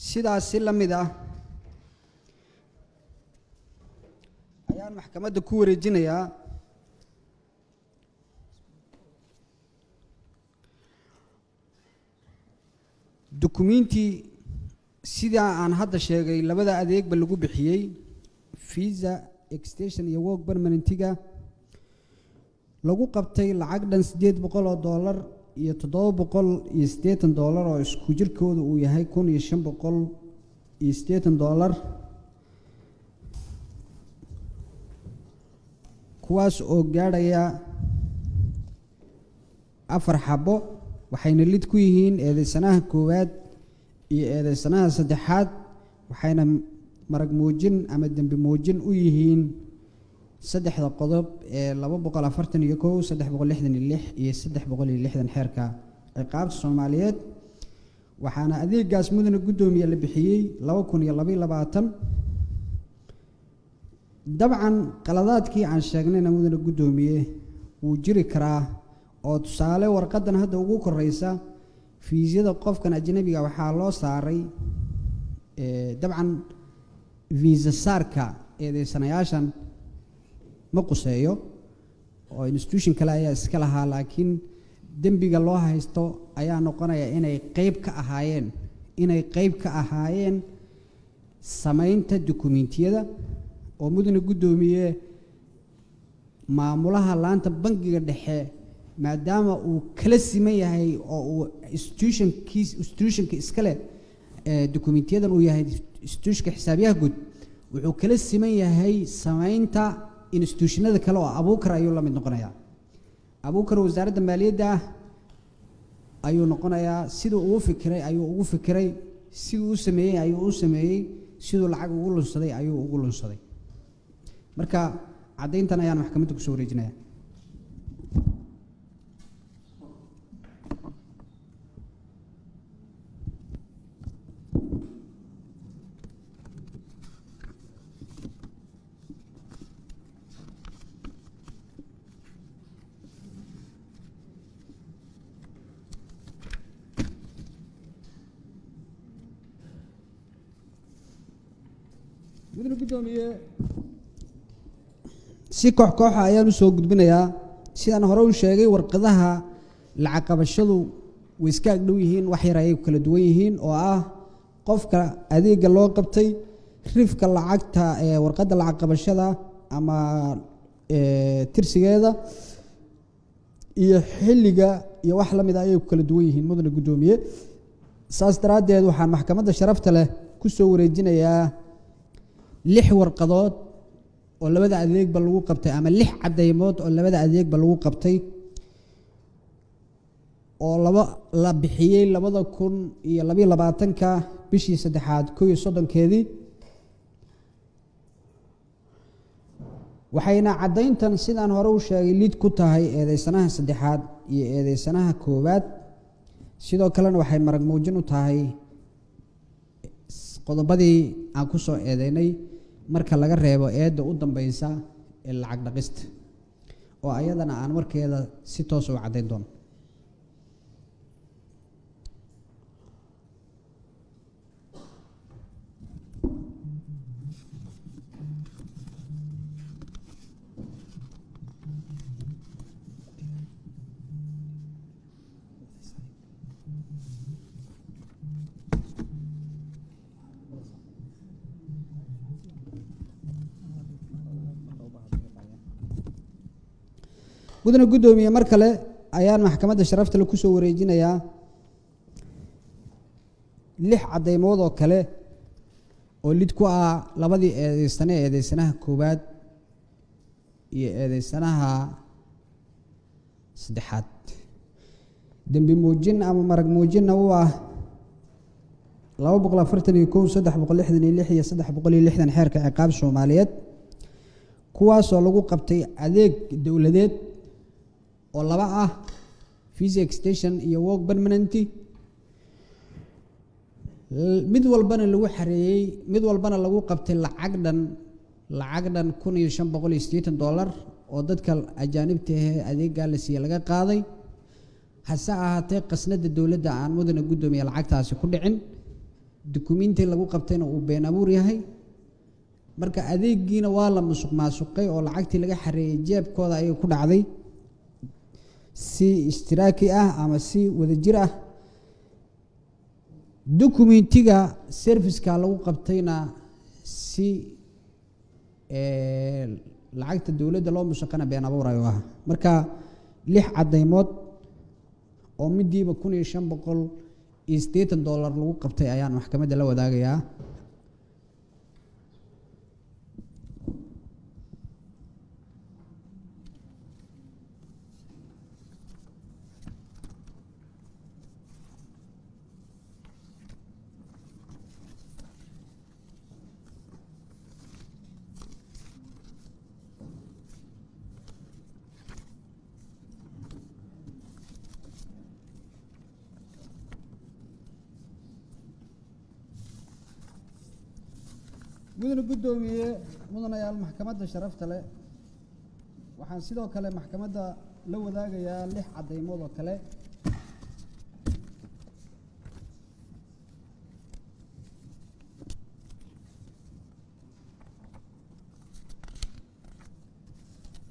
sidaas si la mid ah ayaan maxkamadda ku wareejinayaa dukumenti sida aan hadda sheegay labada adeegba lagu bixiyey visa extension iyo work permanentiga lagu qabtay lacag dhan $800 iyo $780 oo isku jirkooda uu yahay $1,580 kuwaas oo gaadhaya 4 xabo waxayna lid ku yihiin eedeysanaha koowaad iyo eedeysanaha saddexaad waxayna marag muujin ama dambi muujin u yihiin saddexda qodob ee 241 366 iyo 360 xeerka ciqaabta Soomaaliyeed waxaana adeegaas mudane guddoomiye la bixiyey 2022 dabcan qaladaadkii aan sheegnayna mudane guddoomiye wuu jiri karaa oo tusaale warqadan hadda ugu koreysa fiisyada qofkan ajnabiga waxaa loo saaray dabcan fiisa saarka eedeysanayaashan ma quseeyo oo institution kale ayaa iska lahaa laakiin dembiga loo haysto ayaa noqonaya inay qayb ka ahaayeen samaynta dukumiintiyada oo mudane guddoomiye maamulaha laanta bangiga dhexe maadaama uu kala siman yahay oo uu institutionka iskale dukumiintiyadan uu yahay institutionka xisaabiyaha guud wuxuu kala siman yahay samaynta institutionada kale oo abuukar ayuu la mid noqonayaa abuukar wasaaradda maaliyadda ayuu noqonayaa siduu ugu fikiray ayuu ugu fikiray siduu u sameeyey ayuu u sameeyey siduu lacag ugu lunsaday ayuu ugu lunsaday marka caddayntan ayaan maxkamadda kusoo wareejinayaa mudane guddoomiye si koox ayaan u soo gudbinayaa sidaan hore u sheegay warqadaha lacag qabashadu way iska agdhow yihiin wax yar ayay kala duwan yihiin oo ah qofka adeega loo qabtay rifka lacagta ee warqadda lacag qabashada ama tirsigeeda iyo xilliga iyo wax la mid ah ayay kala duwan yihiin mudane guddoomiye saas daraaddeed waxaan maxkamadda sharafta leh ku soo wareejinayaa 6 warqadood oo labada adeegba lagu qabtay ama 6 cadeymood oo labada adeegba lagu qabtay oo la bixiyey 2022 bishii 3aad 31keedii waxayna caddayntan sidaan hore u sheegay lid ku tahay eedeysanaha 3aad iyo eedeysanaha 1aad sidoo kalena waxay marag muujin u tahay qodobadii aan ku soo eedeynay marka laga reebo eedda u dambaysa ee lacag dhaqista oo ayadana aan markeeda si toos u caddayn doono mudane guddoomiye mar kale ayaan maxkamadda sharafta le ku soo wareejinayaa 6 cadeymood oo kale oo lid ku ah labadii eedeysanaha 1aad iyo eedeysanaha 3aad dembi muujin ama marag muujinna u ah 241 366 iyo 360 xeerka ciqaab Soomaaliyeed kuwaasoo lagu qabtay adeeg dowladeed oo laba ah visa extension iyo work permanent mid walbana lagu xareeyay mid walbana lagu qabtay lacag dhan $1580 oo dadka ajaanibta ah adeega la siiyay laga qaaday hase ahaatee qasnada dowladda aan mudane guddoomiye lacagtaasi ku dhicin dukumiintii lagu qabtayna uu been abuur yahay marka adeegiina waa la musuqmaasuqay oo lacagtii laga xareeyay jeebkooda ayay ku dhacday si ishtiraaki ah ama si wadajir ah dukumentiga serviceka lagu qabtayna si lacagta dowladda loo mushaqana been abuurayo ah marka 6 cadeymood oo midiiba $1580 lagu qabtay ayaan maxkamadda la wadaagayaa mudana guddoomiye mudanayaal maxkamadda sharafta leh waxaan sidoo kale maxkamadda la wadaagayaa 6 cadeymood oo kale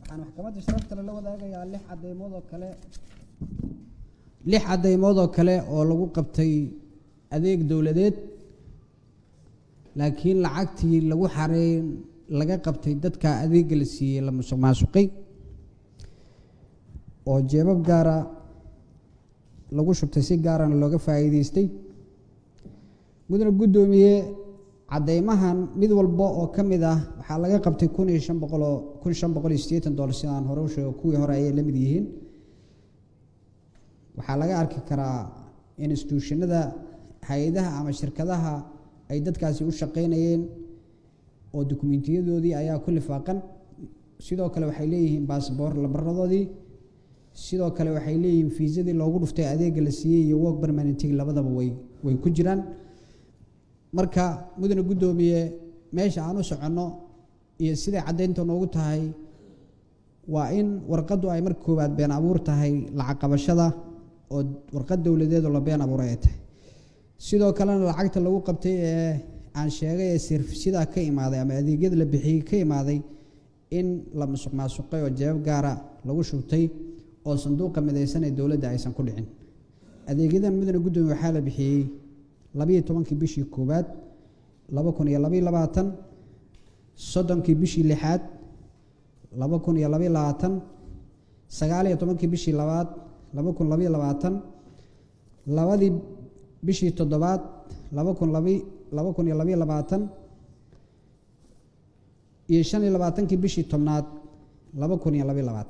waxaan maxkamadda sharafta leh la wadaagayaa 6 cadeymood oo kale 6 cadeymood oo kale oo lagu qabtay adeeg dawladeed laakiin lacagtii lagu xareyn laga qabtay dadka adeeg la siiyay la musuqmaasuqay oo jeebab gaara lagu shubtay si gaarana looga faa'iideystay mudane guddoomiye cadeymahan mid walba oo ka mid ah waxaa laga qabtay $1,580 sidaan hore u sheego kuwii hore ayay la mid yihiin waxaa laga arki karaa institutionada hay'adaha ama shirkadaha ay dadkaasi u shaqeynayeen oo dukumeentiyadoodii ayaa ku lifaaqan sidoo kale waxay leeyihiin baasaboor lambarradoodii sidoo kale waxay leeyihiin fiisadii loogu dhuftay adeega la siiyey iyo work permanent labadaba way ku jiraan marka mudane guddoomiye meesha aan u soconno iyo siday caddeynta noogu tahay waa in warqaddu ay marka koowaad been abuur tahay lacag qabashada oo warqad dawladeed oo la been abuuray ay tahay sidoo kalena lacagta lagu qabtay ee aan sheegay ee servisyada ka imaaday ama adeegyada la bixiyay ka imaaday in la musuqmaasuqay oo jeeb gaara lagu shubtay oo sanduuqa midaysan ee dawladda aysan ku dhicin adeegyadan mudane guddoomiye waxaa la bixiyey 12 bishii koowaad 2022 30 bishii lixaad 2022 19 bishii labaad 2022 labadii bishii toddobaad 2022 iyo 25 bishii tobnaad 2022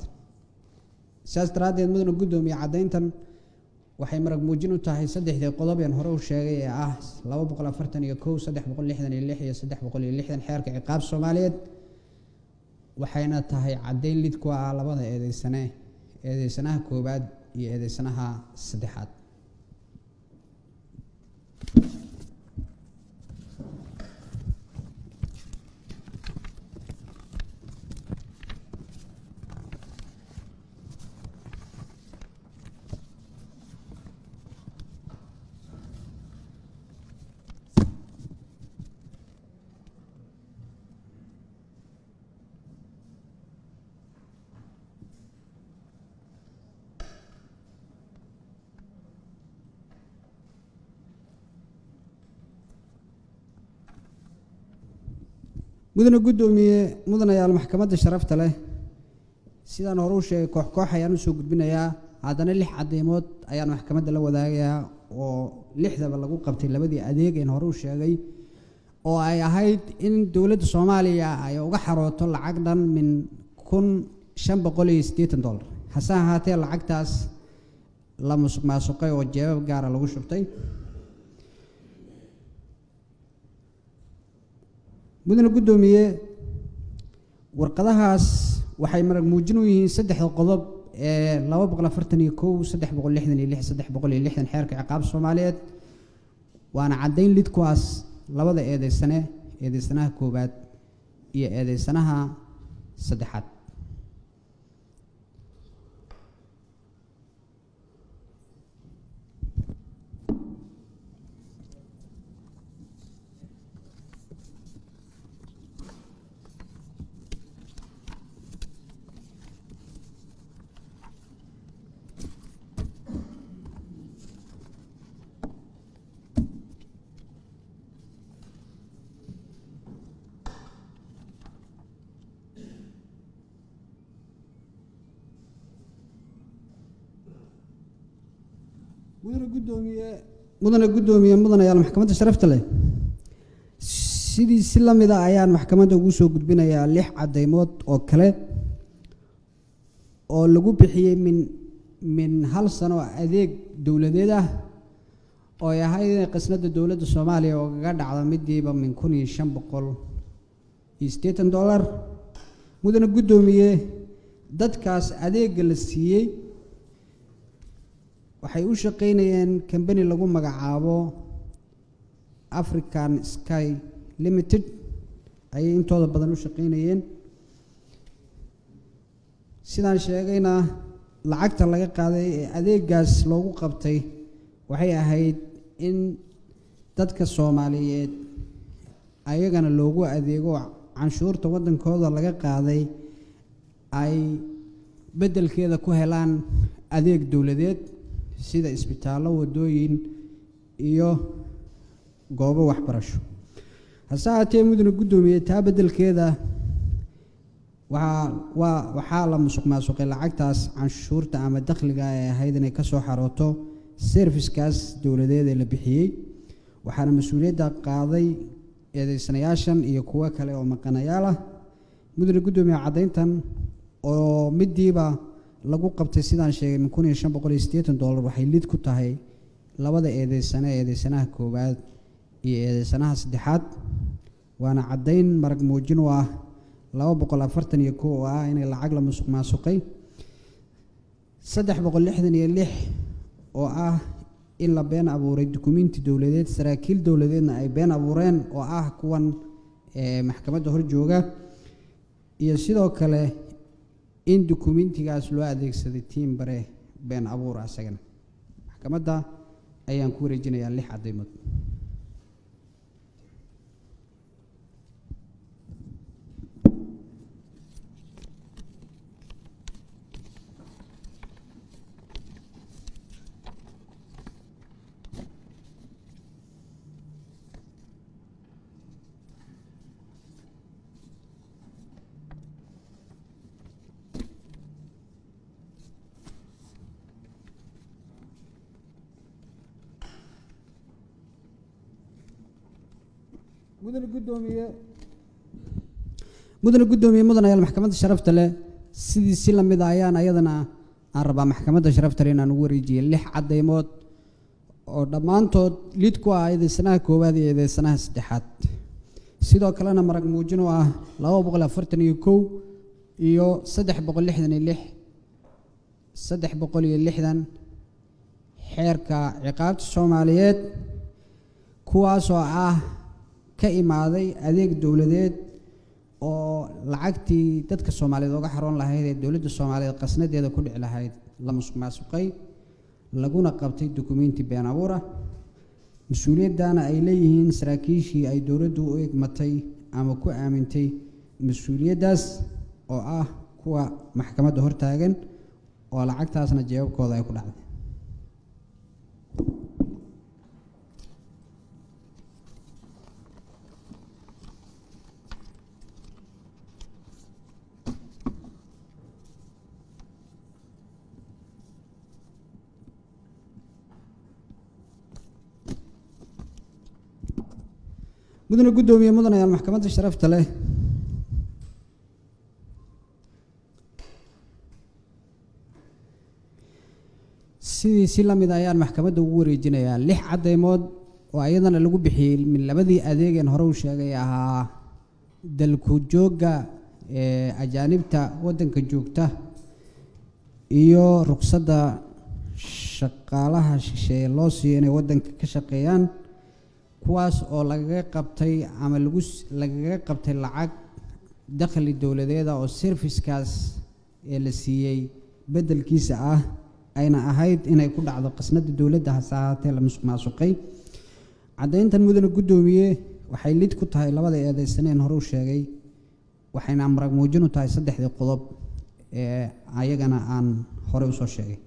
saas daraaddeed mudane guddoomiye caddeyntan waxay marag muujin u tahay saddexdii qodob ee hore u sheegay ee ah 241 366 iyo 360 xeerka ciqaab Soomaaliyeed waxayna tahay caddeyn lid ku ah labada eedeysanaha koobaad iyo eedeysanaha saddexaad mudane guddoomiye mudanayaal maxkamadda sharafta leh sidaan hore u sheegay koox ayaan u soo gudbinayaa haddana 6 cadeymood ayaan maxkamadda la wadaagayaa oo 6daba lagu qabtay labadii adeeg ee hore u sheegay oo ay ahayd in dawladda Soomaaliya ay uga xarooto lacag dhan min $1,580 hase ahaatee lacagtaas la musuqmaasuqay oo jeebab gaara lagu shubtay mudane guddoomiye warqadahaas waxay marag muujin u yihiin 3 qodob ee 241 366 360 xeerka ciqaab Soomaaliyeed waana caddeyn lid kuwaas labada eedeysanaha koobaad iyo eedeysanaha saddexaad mudane guddoomiye mudanayaal maxkamadda sharafta leh sidii si la mid ah ayaan maxkamadda ugu soo gudbinayaa 6 cadeymood oo kale oo lagu bixiyey min hal sano adeeg dawladeed ah oo ay ahayd qisnada dawladda Soomaaliya oo kaga dhacda midiiba min $1,580 mudane guddoomiye dadkaas adeegga la siiyey waxay u shaqeynayeen company lagu magacaabo African Sky Limited ay intooda badan u shaqeynayeen sidaan sheegayna lacagta laga qaaday ee adeegaas loogu qabtay waxay ahayd in dadka Soomaaliyeed ayagana loogu adeego canshuurta wadankooda laga qaaday ay bedelkeeda ku helaan adeeg dawladeed sida isbitaallo wadooyin iyo goobo waxbarasho hasaatee mudane gudoomiye taa bedelkeeda waxaa la musuqmaasuqay lacagtaas canshuurta ama dakhliga ay ahayd inay ka soo xarooto servicekaas dawladeed ee la bixiyey waxaana mas'uuliyadda qaaday eedeysanayaashan iyo kuwa kale oo maqanayaal ah mudane gudoomiye cadayntan oo midiiba lagu qabtay sidaan sheegay $1580 waxay lid ku tahay labada eedeysanaha koowaad iyo eedeysanaha saddexaad waana cadayn marag muujin ah 241 oo ah in lacag la musuqmaasuqay 366 oo ah in la been abuuray dukumeenti dawladeed saraakiil dawladeedna ay been abuureen oo ah kuwan maxkamadda hor jooga iyo sidoo kale in dukumeentigaas loo adeegsaday tiim bare been abuur asagana maxkamadda ayaan ku wareejinayaa 6 cadeymood mudane gudoomiye mudanayaal maxkamadda sharafta leh sidii si la mid ah ayaan ayadana aan rabaa maxkamadda sharafta leh inaan ugu wareejiyo 6 cadeymood oo dhammaantood lid ku ah eedeysanaha koowaad iyo eedeysanaha saddexaad sidoo kalena marag muujin oo ah 241 iyo 366 xeerka ciqaabta Soomaaliyeed kuwaas oo ah ka imaaday adeeg dawladeed oo lacagtii dadka Soomaaliyeed uga xaroon lahayd ee dawladda Soomaaliyeed qasnadeeda ku dhici lahayd la musuqmaasuqay laguna qabtay dukumeenti been abuur ah mas'uuliyadana ay leeyihiin saraakiishii ay dawladdu u eegmatay ama ku aamintay mas'uuliyadaas oo ah kuwa maxkamadda hor taagan oo lacagtaasna jeebkooda ay ku dhacday mudane gudoomiye mudanayaal maxkamadda sharafta leh si la mid ayaan maxkamadda ugu wareejinayaa 6 cadeymood oo ayadana lagu bixiyay min labadii adeegeen hore u sheegay ahaa dalku jooga ajaanibta wadanka joogta iyo ruqsadda shaqaalaha shisheeye loo siiyo inay wadanka ka shaqeeyaan kuwaas oo lagaga qabtay ama lagaga qabtay lacag dakhli dawladeeda oo servicekaas ee la siiyey bedelkiisa ah ayna ahayd inay ku dhacdo qasnada dawladda hasaatee la musuqmaasuqay cadayntan mudane gudoomiye waxay lid ku tahay labada eedeysaneen hore u sheegay waxayna marag muujin u tahay 3 qodob ee ayagana aan hore u soo sheegay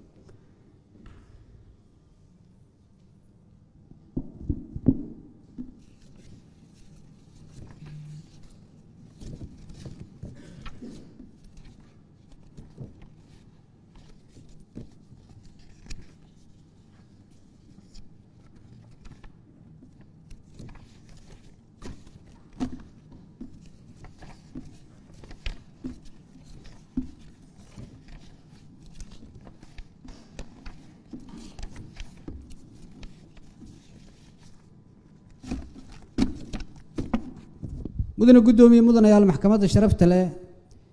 mudane gudoomiye mudanayaal maxkamadda sharafta leh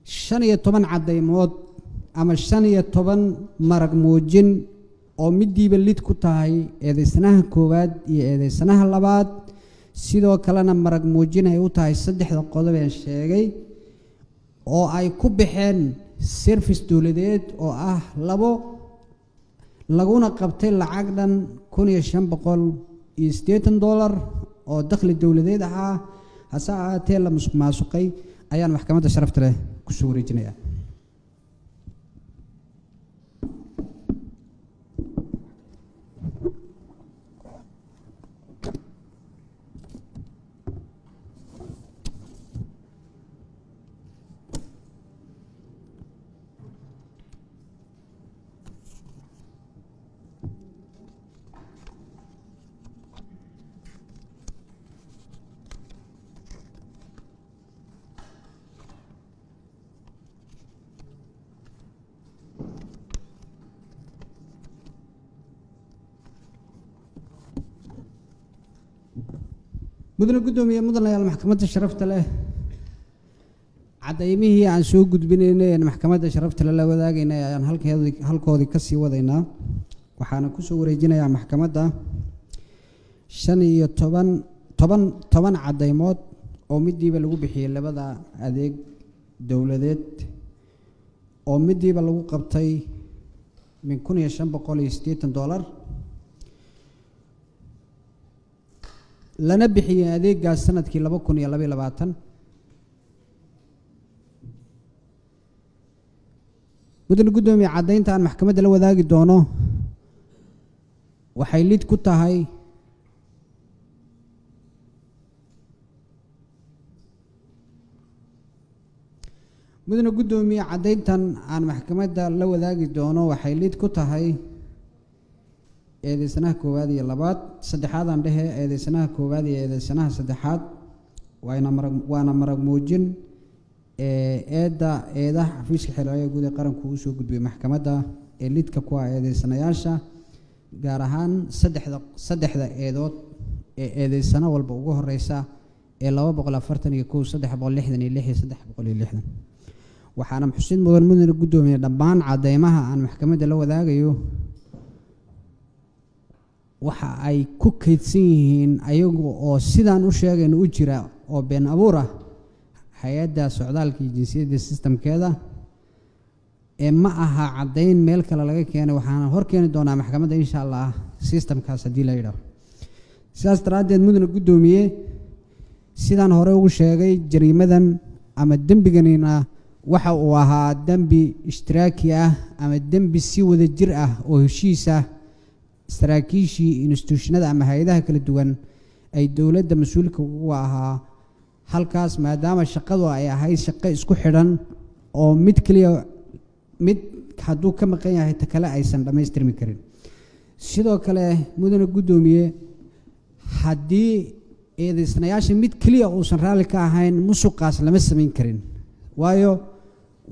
15 cadeymood ama 15 marag muujin oo midiiba lid ku tahay eedeysanaha koowaad iyo eedeysanaha labaad sidoo kalena marag muujin ay u tahay saddexda qodob ee sheegay oo ay ku bixeen service dawladeed oo ah labo laguna qabtay lacag dhan $1,580 oo dakhli dawladeed ah hase ahaatee la musuqmaasuqay ayaan maxkamadda sharafta leh ku soo wareejinayaa. mudane gudoomiye mudanayaal maxkamadda sharafta leh cadaymihii aan soo gudbinaynay maxkamadda sharafta leh la wadaagaynay ayaan halkoodii ka sii wadaynaa waxaana ku soo wareejinayaa maxkamadda 15 cadaymood oo midiiba lagu bixiyay labada adeeg dawladeed oo midiiba lagu qabtay min $1,580 lana bixiyay adeegaas sanadkii 2022 mudane gudoomiye cadaynta aan maxkamadda la wadaagi doono waxay lid ku tahay mudane gudoomiye cadayntan aan maxkamadda la wadaagi doono waxay lid ku tahay eedeysanaha koowaad iyo labaad saddexaad aan dhehe eedeysanaha koowaad iyo eedeysanaha saddexaad waana marag muujin eedaha xafiiska xeeladaha guud ee qaranku uu soo gudbiyay maxkamadda ee lidka ku ah eedeysanayaasha gaar ahaan saddexda eedood ee eedeysano walba ugu horeysa ee 241 366 360 waxaana xusid mudan mudane gudoomiye dhammaan cadeymaha aan maxkamadda la wadaagayo waxa ay ku kaydsan yihiin ayagu oo sidaan u sheegayno u jira oo been abuur ah hay'adda socdaalka iyo jinsiyadda systemkeeda ee ma aha cadayn meel kale laga keenay waxaana hor keeni doonaa maxkamadda insha Allah systemkaas hadii la yiraahdo sidaas daraadeed mudane gudoomiye sidaan hore ugu sheegay jariimadan ama dembiganina waxa uu ahaa dembi ishtiraaki ah ama dembi si wada jir ah oo heshiis ah saraakiishii institutionada ama hay'adaha kala duwan ay dawladda mas'uulka ugu ahaa halkaas maadaama shaqadu ay ahayd shaqo isku xidhan oo mid kaliya mid hadduu ka maqan yahay ta kale aysan dhammaystirmi karin sidoo kale mudane gudoomiye haddii eedeysanayaasha mid kaliya uusan raalli ka ahayn musuqaas lama samayn karin waayo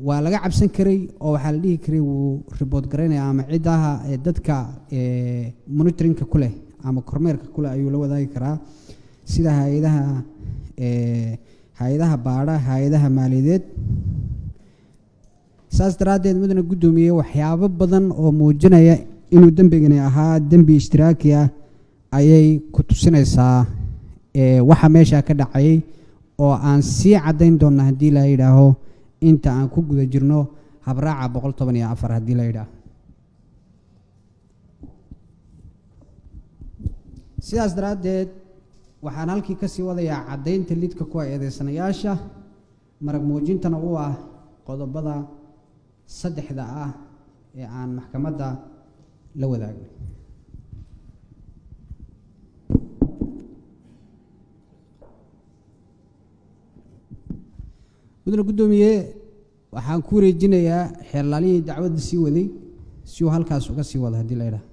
waa laga cabsan karay oo waxaa la dhihi karay wuu report garaynaya ama cidaha dadka monitoringka ku leh ama kormeerka ku leh ayuu la wadaagi karaa sida hay'adaha baadha hay'adaha maaliyadeed saas daraadeed mudane gudoomiye waxyaabo badan oo muujinaya inuu dembigani ahaa dembi ishtiraaki ah ayay ku tusinaysaa waxa meesha ka dhacay oo aan sii cadayn doona haddii la yidhaaho inta aan ku guda jirno habraaca 114 haddii la yidhaaho sidaas daraadeed waxaan halkii ka sii wadayaa cadaynta lidka kuwa eedeysanayaasha marag muujintana u ah qodobada saddexda ah ee aan maxkamadda la wadaagay mudane gudoomiye waxaan ku wareejinayaa xeerlaalihii dacwadda sii waday si uu halkaas uga sii wado haddii la yidhaaho